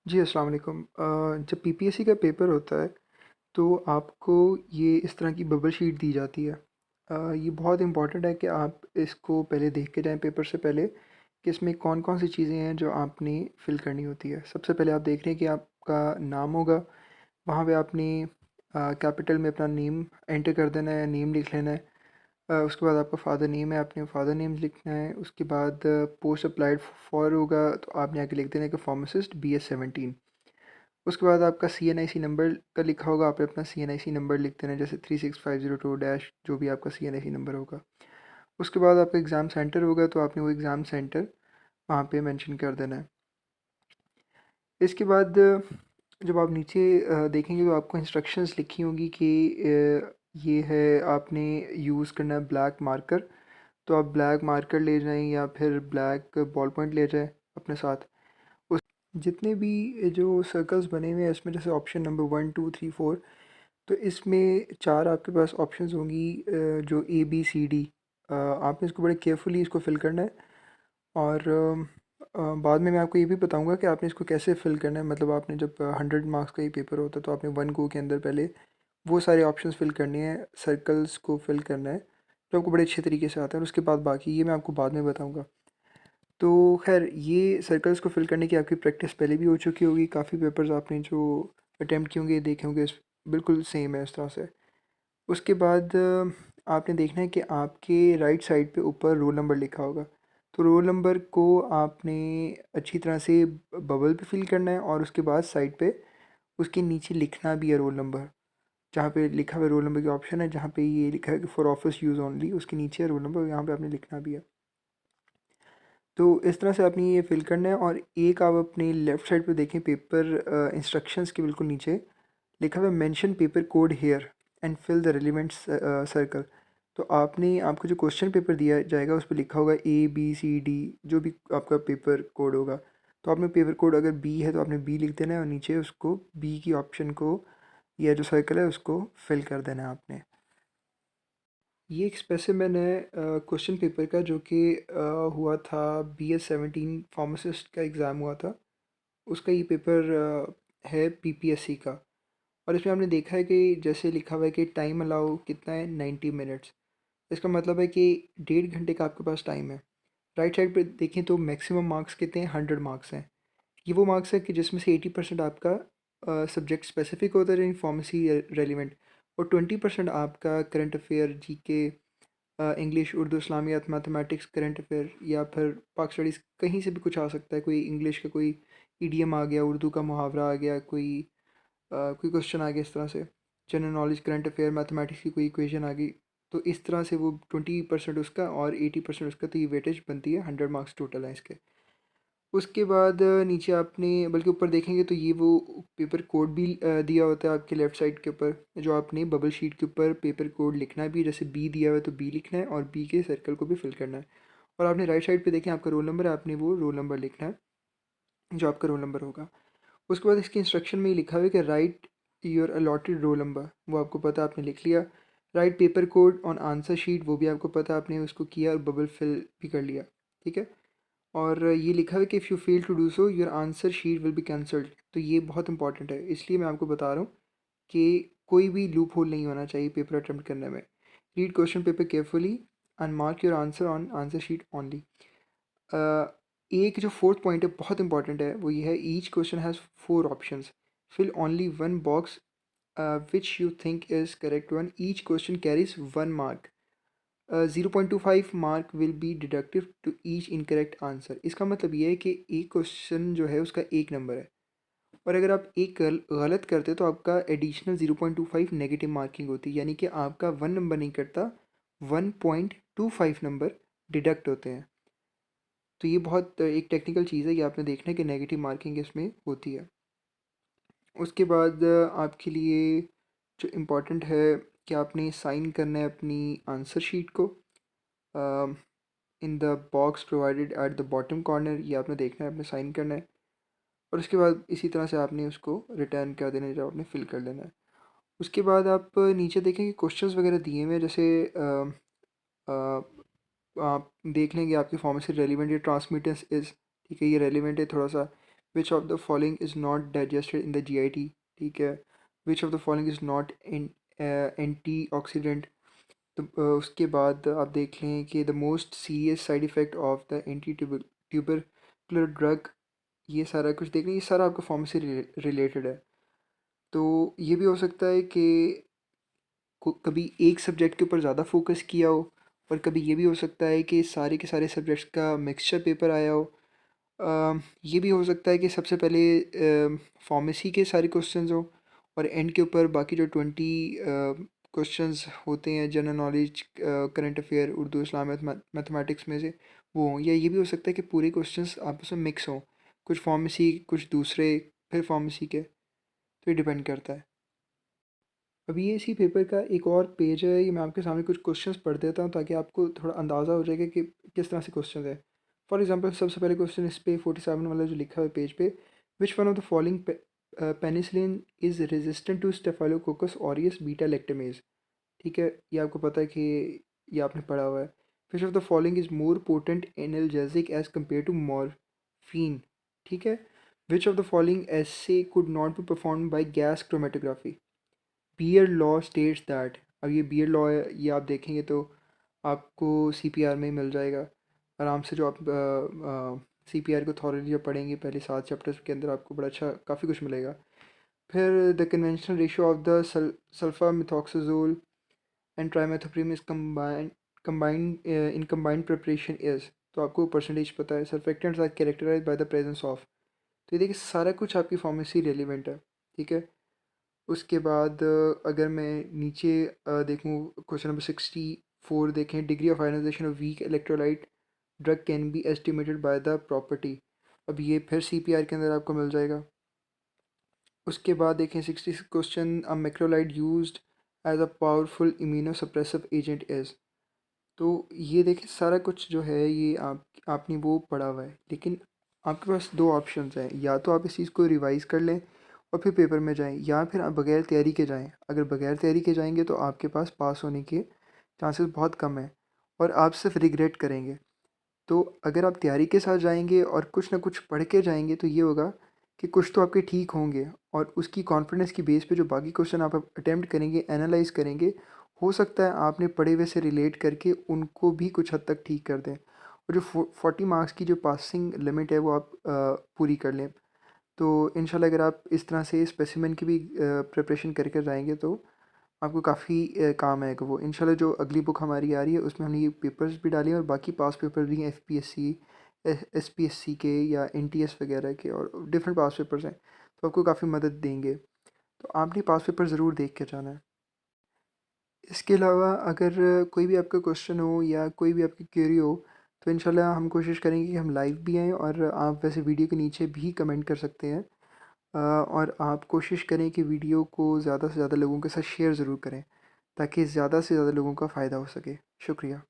जी, अस्सलाम वालेकुम। जब पीपीएससी का पेपर होता है, तो आपको ये इस तरह की बबल शीट दी जाती है। ये बहुत इम्पॉर्टेंट है कि आप इसको पहले देख के जाएँ पेपर से पहले कि इसमें कौन-कौन सी चीज़ें हैं जो आपने फ़िल करनी होती है। सबसे पहले आप देख रहे हैं कि आपका नाम होगा, वहाँ पे आपने कैपिटल में अपना नेम एंटर कर देना है, नेम लिख लेना है। उसके बाद आपका फ़ादर नेम है, आपने फ़ादर नेम लिखना है। उसके बाद पोस्ट अप्लाइड फॉर होगा, तो आपने आगे लिख देना है कि फार्मासिस्ट BS 17। उसके बाद आपका CNIC नंबर का लिखा होगा, आपने अपना CNIC नंबर लिख देना है, जैसे 36502 डैश जो भी आपका CNIC नंबर होगा। उसके बाद आपका एग्ज़ाम सेंटर होगा, तो आपने वो एग्ज़ाम सेंटर वहाँ पे मेंशन कर देना है। इसके बाद जब आप नीचे देखेंगे तो आपको इंस्ट्रक्शंस लिखी होंगी कि ये है, आपने यूज़ करना है ब्लैक मार्कर। तो आप ब्लैक मार्कर ले जाएं या फिर ब्लैक बॉल पॉइंट ले जाएं अपने साथ। उस जितने भी जो सर्कल्स बने हुए हैं इसमें, जैसे ऑप्शन नंबर 1 2 3 4, तो इसमें चार आपके पास ऑप्शंस होंगी, जो ABCD। आपने इसको बड़े केयरफुली इसको फिल करना है। और बाद में मैं आपको ये भी बताऊंगा कि आपने इसको कैसे फिल करना है। मतलब आपने जब 100 मार्क्स का ये पेपर होता है, तो आपने 1 गो के अंदर पहले वो सारे ऑप्शंस फिल करने हैं, सर्कल्स को फिल करना है, जो आपको बड़े अच्छे तरीके से आता है। और उसके बाद बाकी ये मैं आपको बाद में बताऊंगा। तो खैर, ये सर्कल्स को फिल करने की आपकी प्रैक्टिस पहले भी हो चुकी होगी। काफ़ी पेपर्स आपने जो अटेम्प्ट किए होंगे, देखे होंगे, बिल्कुल सेम है इस तरह से। उसके बाद आपने देखना है कि आपके राइट साइड पे ऊपर रोल नंबर लिखा होगा। तो रोल नंबर को आपने अच्छी तरह से बबल पे फिल करना है, और उसके बाद साइड पे उसके नीचे लिखना भी है रोल नंबर। जहाँ पे लिखा हुआ है रोल नंबर की ऑप्शन है, जहाँ पे ये लिखा है कि फॉर ऑफिस यूज़ ओनली, उसके नीचे रोल नंबर, यहाँ पे आपने लिखना भी है। तो इस तरह से आपने ये फ़िल करना है। और एक आप अपने लेफ़्ट साइड पे देखें, पेपर इंस्ट्रक्शंस के बिल्कुल नीचे लिखा हुआ है mention paper code here and fill the relevant circle. तो आपने, आपको जो क्वेश्चन पेपर दिया जाएगा उस पर लिखा होगा ABCD, जो भी आपका पेपर कोड होगा। तो आपने पेपर कोड अगर B है तो आपने B लिख देना है, और नीचे उसको B की ऑप्शन को, या जो सर्कल है उसको फिल कर देना है आपने। ये एक स्पेसिमेन है क्वेश्चन पेपर का, जो कि हुआ था BS 17 फार्मासिस्ट का एग्ज़ाम हुआ था, उसका ये पेपर है PPSC का। और इसमें आपने देखा है कि जैसे लिखा हुआ है कि टाइम अलाउ कितना है, 90 मिनट्स। इसका मतलब है कि 1.5 घंटे का आपके पास टाइम है। राइट साइड पे देखें तो मैक्सिमम मार्क्स कितने हैं, 100 मार्क्स हैं। ये वो मार्क्स है कि जिसमें से 80% आपका सब्जेक्ट स्पेसिफिक होता है, यानी फार्मेसी रेलिवेंट, और 20% आपका current affair, GK, English, Urdu, इस्लामियात, मैथमेटिक्स, करंट अफेयर, या फिर पाक स्टडीज़, कहीं से भी कुछ आ सकता है। कोई इंग्लिश का कोई इडियम आ गया, उर्दू का मुहावरा आ गया, कोई क्वेश्चन आ गया इस तरह से। General knowledge, current affair, mathematics की कोई इक्वेशन आ गई। तो इस तरह से वो 20% उसका और 80% उसका, तो ये वेटेज बनती है, 100 मार्क्स टोटल है इसके। उसके बाद नीचे आपने, बल्कि ऊपर देखेंगे तो ये वो पेपर कोड भी दिया होता है आपके लेफ़्ट साइड के ऊपर, जो आपने बबल शीट के ऊपर पेपर कोड लिखना भी है। जैसे B दिया हुआ है तो B लिखना है, और B के सर्कल को भी फिल करना है। और आपने राइट साइड पे देखें आपका रोल नंबर है, आपने वो रोल नंबर लिखना है जो आपका रोल नंबर होगा। उसके बाद इसके इंस्ट्रक्शन में ये लिखा हुआ है कि right your allotted roll number, वो आपको पता, आपने लिख लिया। Right paper code on answer sheet, वो भी आपको पता, आपने उसको किया और बबल फिल भी कर लिया। ठीक है। और ये लिखा हुआ है कि if you fail to do so your answer sheet will be cancelled. तो ये बहुत इंपॉर्टेंट है, इसलिए मैं आपको बता रहा हूँ कि कोई भी लूप होल नहीं होना चाहिए पेपर अटेम्प्ट करने में। Read question paper carefully and mark your answer on answer sheet only. एक जो फोर्थ पॉइंट है, बहुत इंपॉर्टेंट है, वो ये है, each question has 4 options, fill only one box which you think is correct one, each question carries 1 mark. 0.25 mark will be deductive to each incorrect answer. इसका मतलब ये है कि एक क्वेश्चन जो है उसका 1 नंबर है, और अगर आप एक गलत करते तो आपका एडिशनल 0.25 नेगेटिव मार्किंग होती है, यानी कि आपका 1 नंबर नहीं कटता, 1.25 नंबर डिडक्ट होते हैं। तो ये बहुत एक टेक्निकल चीज़ है, ये आपने देखना है कि नेगेटिव मार्किंग इसमें होती है। उसके बाद आपके लिए जो इम्पोर्टेंट है कि आपने साइन करना है अपनी आंसर शीट को in the box provided at the bottom corner, ये आपने देखना है, आपने साइन करना है। और उसके बाद इसी तरह से आपने उसको रिटर्न कर देना है, जो आपने फिल कर लेना है। उसके बाद आप नीचे देखेंगे क्वेश्चंस वगैरह दिए हुए हैं, जैसे अ, आप देख लेंगे आपकी फॉर्मेसी रेलिवेंट, ये ट्रांसमिटेंस इज़, ठीक है, ये रेलिवेंट है थोड़ा सा, विच of the following is not digested in the GIT, ठीक है, which of the following is not anti oxidant. तो उसके बाद आप देख लें कि the most serious side effect of the anti tubercular drug, ये सारा कुछ देख लें, ये सारा आपका फार्मेसी रिलेटेड है। तो ये भी हो सकता है कि कभी एक सब्जेक्ट के ऊपर ज़्यादा फोकस किया हो, और कभी ये भी हो सकता है कि सारे के सारे सब्जेक्ट्स का मिक्सचर पेपर आया हो। ये भी हो सकता है कि सबसे पहले फार्मेसी के सारे क्वेश्चंस हो, और एंड के ऊपर बाकी जो 20 क्वेश्चंस होते हैं general knowledge, current affair, Urdu, Islamic, mathematics में से, वो हों। या ये भी हो सकता है कि पूरे क्वेश्चंस आपस में मिक्स हों, कुछ फार्मेसी कुछ दूसरे फिर फार्मेसी के, तो ये डिपेंड करता है। अभी ये इसी पेपर का एक और पेज है, ये मैं आपके सामने कुछ क्वेश्चंस पढ़ देता हूँ ताकि आपको थोड़ा अंदाज़ा हो जाएगा कि किस तरह से क्वेश्चन है। फॉर एग्जांपल सबसे पहले क्वेश्चन इस पे 47 वाला जो लिखा हुआ है पेज पे, which one of the following penicillin is resistant to staphylococcus aureus beta lactamase, ठीक है, ये आपको पता है कि ये आपने पढ़ा हुआ है। Which of the following is more potent analgesic as compare to morphine, ठीक है, which of the following assay could not be perform by gas chromatography. Beer law states that, अब ये बियर लॉ है, ये आप देखेंगे तो आपको CPR में ही मिल जाएगा आराम से। जो आप CPR को थॉरली जब पढ़ेंगे पहले 7 चैप्टर्स के अंदर, आपको बड़ा अच्छा काफ़ी कुछ मिलेगा। फिर the conventional ratio of the sulfamethoxazole and trimethoprim is combined in combined preparation is, तो आपको परसेंटेज पता है। Surfactants are characterize by the presence of, तो ये देखिए सारा कुछ आपकी फार्मेसी रेलिवेंट है, ठीक है। उसके बाद अगर मैं नीचे देखूँ, क्वेश्चन नंबर 64 देखें, degree of ionization of weak electrolyte drug can be estimated by the property. अब ये फिर CPR के अंदर आपको मिल जाएगा। उसके बाद देखें 66 question, a macrolide used as a powerful immunosuppressive agent is. तो ये देखिए सारा कुछ जो है ये आपने वो पढ़ा हुआ है, लेकिन आपके पास दो ऑप्शंस हैं, या तो आप इस चीज़ को रिवाइज कर लें और फिर पेपर में जाएं, या फिर आप बगैर तैयारी के जाएं। अगर बगैर तैयारी के जाएंगे तो आपके पास पास होने के चांसेस बहुत कम हैं, और आप सिर्फ रिग्रेट करेंगे। तो अगर आप तैयारी के साथ जाएंगे और कुछ ना कुछ पढ़ के जाएंगे तो ये होगा कि कुछ तो आपके ठीक होंगे, और उसकी कॉन्फिडेंस की बेस पे जो बाकी क्वेश्चन आप अटेम्प्ट करेंगे, एनालाइज करेंगे, हो सकता है आपने पढ़े हुए से रिलेट करके उनको भी कुछ हद तक ठीक कर दें, और जो 40 मार्क्स की जो पासिंग लिमिट है वो आप पूरी कर लें। तो इंशाल्लाह अगर आप इस तरह से स्पेसिमेन की भी प्रिपरेशन करके जाएंगे तो आपको काफ़ी काम आएगा वो। इंशाल्लाह जो अगली बुक हमारी आ रही है उसमें हमने ये पेपर्स भी डाले हैं, और बाकी पास पेपर भी हैं FPSC, SPSC के या NTS वगैरह के, और डिफरेंट पास पेपर्स हैं, तो आपको काफ़ी मदद देंगे। तो आपने पास पेपर ज़रूर देख के जाना है। इसके अलावा अगर कोई भी आपका क्वेश्चन हो या कोई भी आपकी क्वेरी हो, तो इंशाल्लाह हम कोशिश करेंगे कि हम लाइव भी आएँ, और आप वैसे वीडियो के नीचे भी कमेंट कर सकते हैं। और आप कोशिश करें कि वीडियो को ज़्यादा से ज़्यादा लोगों के साथ शेयर ज़रूर करें, ताकि ज़्यादा से ज़्यादा लोगों का फ़ायदा हो सके। शुक्रिया।